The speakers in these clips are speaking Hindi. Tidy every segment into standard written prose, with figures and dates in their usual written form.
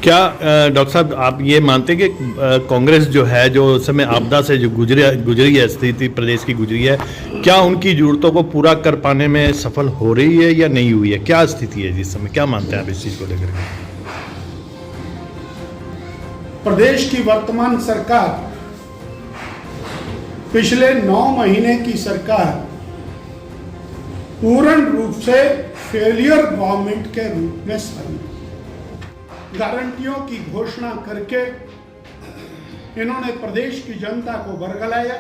क्या डॉक्टर साहब आप ये मानते हैं कि कांग्रेस जो है, जो उस समय आपदा से जो गुजरी है, स्थिति प्रदेश की गुजरी है, क्या उनकी जरूरतों को पूरा कर पाने में सफल हो रही है या नहीं हुई है? क्या स्थिति है जिस समय, क्या मानते हैं आप इस चीज को लेकर के? प्रदेश की वर्तमान सरकार पिछले 9 महीने की सरकार पूर्ण रूप से फेलियर गवर्नमेंट के रूप में साबित। गारंटियों की घोषणा करके इन्होंने प्रदेश की जनता को बरगलाया।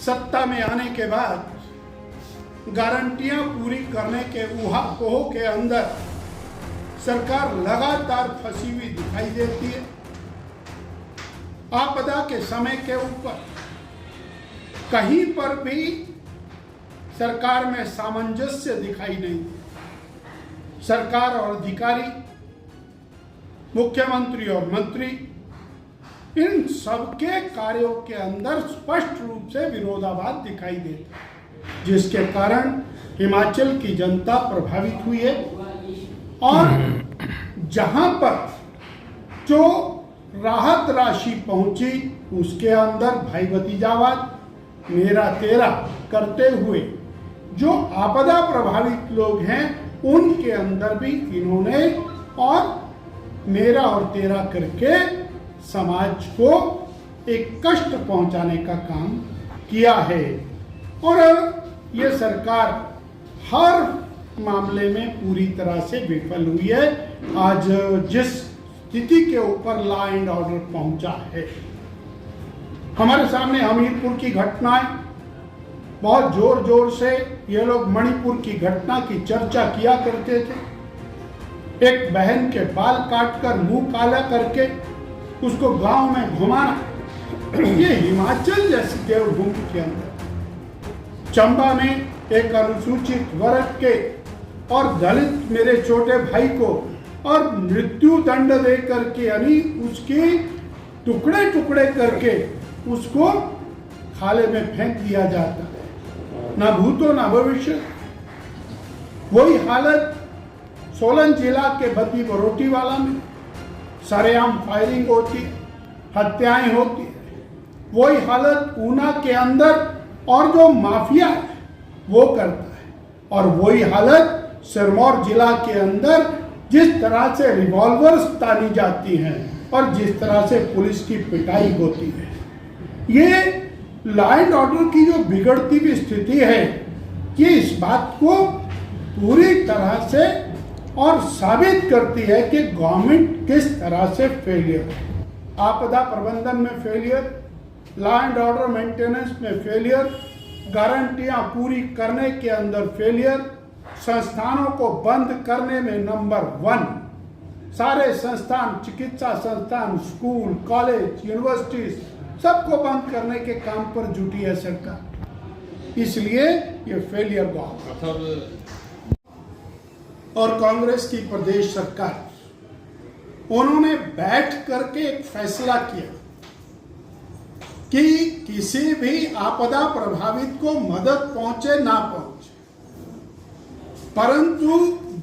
सत्ता में आने के बाद गारंटियां पूरी करने के ऊहापोह के अंदर सरकार लगातार फंसी हुई दिखाई देती है। आपदा के समय के ऊपर कहीं पर भी सरकार में सामंजस्य दिखाई नहीं। सरकार और अधिकारी, मुख्यमंत्री और मंत्री, इन सबके कार्यों के अंदर स्पष्ट रूप से विरोधाभास दिखाई देता है, जिसके कारण हिमाचल की जनता प्रभावित हुई है। और जहां पर जो राहत राशि पहुंची उसके अंदर भाई भतीजावाद, मेरा तेरा करते हुए जो आपदा प्रभावित लोग हैं उनके अंदर भी इन्होंने और मेरा और तेरा करके समाज को एक कष्ट पहुंचाने का काम किया है। और ये सरकार हर मामले में पूरी तरह से विफल हुई है। आज जिस स्थिति के ऊपर लॉ एंड ऑर्डर पहुंचा है, हमारे सामने हमीरपुर की घटनाएं, बहुत जोर जोर से ये लोग मणिपुर की घटना की चर्चा किया करते थे। एक बहन के बाल काटकर मुंह काला करके उसको गांव में घुमाना, ये हिमाचल जैसी देवभूमि के अंदर चंबा में एक अनुसूचित वर्ग के और दलित मेरे छोटे भाई को और मृत्यु दंड दे करके, यानी उसके टुकड़े टुकड़े करके उसको खाले में फेंक दिया जाता है। ना भूतो ना भविष्य। वही हालत सोलन जिला के बद्दी बरोटी वाला में सरेआम फायरिंग होती है, हत्याएं होती है। वही हालत ऊना के अंदर और जो माफिया है वो करता है। और वही हालत सिरमौर जिला के अंदर जिस तरह से रिवॉल्वर्स तानी जाती हैं और जिस तरह से पुलिस की पिटाई होती है, ये लॉ एंड ऑर्डर की जो बिगड़ती हुई स्थिति है, ये इस बात को पूरी तरह से और साबित करती है कि गवर्नमेंट किस तरह से फेलियर है। आपदा प्रबंधन में failure, law and order maintenance में फेलियर, गारंटियां पूरी करने के अंदर फेलियर, संस्थानों को बंद करने में नंबर 1। सारे संस्थान, चिकित्सा संस्थान, स्कूल, कॉलेज, यूनिवर्सिटीज सबको बंद करने के काम पर जुटी है सरकार। इसलिए ये फेलियर गवर्नमेंट। और कांग्रेस की प्रदेश सरकार, उन्होंने बैठ करके एक फैसला किया कि किसी भी आपदा प्रभावित को मदद पहुंचे ना पहुंचे, परंतु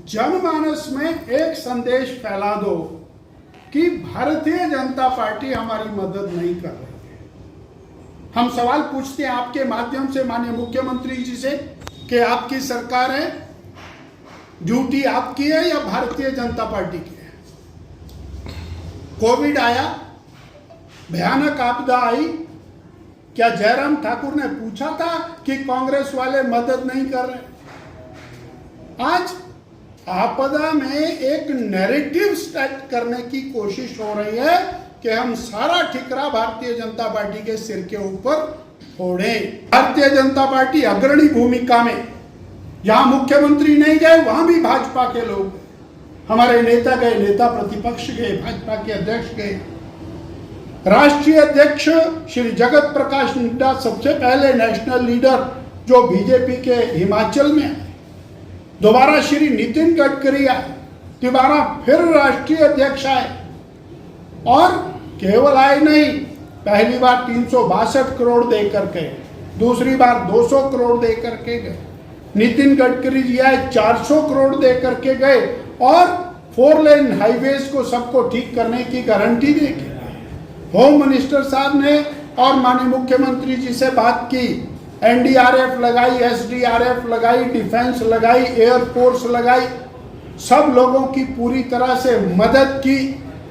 जनमानस में एक संदेश फैला दो कि भारतीय जनता पार्टी हमारी मदद नहीं कर रही है। हम सवाल पूछते हैं आपके माध्यम से माननीय मुख्यमंत्री जी से कि आपकी सरकार है, ड्यूटी आपकी है या भारतीय जनता पार्टी की है? कोविड आया, भयानक आपदा आई, क्या जयराम ठाकुर ने पूछा था कि कांग्रेस वाले मदद नहीं कर रहे? आज आपदा में एक नैरेटिव सेट करने की कोशिश हो रही है कि हम सारा ठिकरा भारतीय जनता पार्टी के सिर के ऊपर फोड़ें। भारतीय जनता पार्टी अग्रणी भूमिका में, जहां मुख्यमंत्री नहीं गए वहां भी भाजपा के लोग, हमारे नेता गए, नेता प्रतिपक्ष गए, भाजपा के अध्यक्ष गए। राष्ट्रीय अध्यक्ष श्री जगत प्रकाश नड्डा सबसे पहले नेशनल लीडर जो बीजेपी के हिमाचल में आए, दोबारा श्री नितिन गडकरी आए, दोबारा फिर राष्ट्रीय अध्यक्ष आए। और केवल आए नहीं, पहली बार 362 करोड़ देकर गए, दूसरी बार 200 करोड़ देकर के गए। नितिन गडकरी जी आए 400 करोड़ दे करके गए और 4 लेन हाईवेज को सबको ठीक करने की गारंटी देगी। होम मिनिस्टर साहब ने और माननीय मुख्यमंत्री जी से बात की, एनडीआरएफ लगाई, एसडीआरएफ लगाई, डिफेंस लगाई, एयरफोर्स लगाई, सब लोगों की पूरी तरह से मदद की।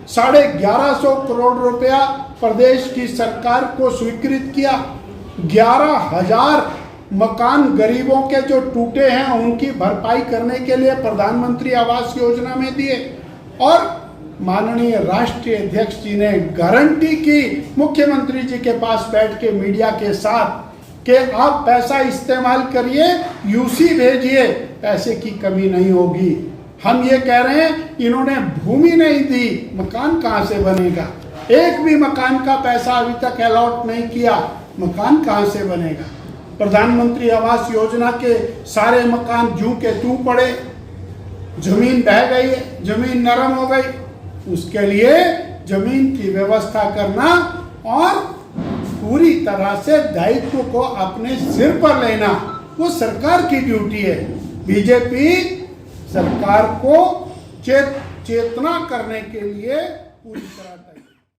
1150 करोड़ रुपया प्रदेश की सरकार को स्वीकृत किया। 11,000 मकान गरीबों के जो टूटे हैं उनकी भरपाई करने के लिए प्रधानमंत्री आवास योजना में दिए। और माननीय राष्ट्रीय अध्यक्ष जी ने गारंटी की मुख्यमंत्री जी के पास बैठ के मीडिया के साथ कि आप पैसा इस्तेमाल करिए, यूसी भेजिए, पैसे की कमी नहीं होगी। हम ये कह रहे हैं, इन्होंने भूमि नहीं दी, मकान कहाँ से बनेगा? एक भी मकान का पैसा अभी तक अलॉट नहीं किया, मकान कहाँ से बनेगा? प्रधानमंत्री आवास योजना के सारे मकान जूं के तूं पड़े, जमीन बह गई है, जमीन नरम हो गई। उसके लिए जमीन की व्यवस्था करना और पूरी तरह से दायित्व को अपने सिर पर लेना, वो सरकार की ड्यूटी है। बीजेपी सरकार को चेतना करने के लिए पूरी तरह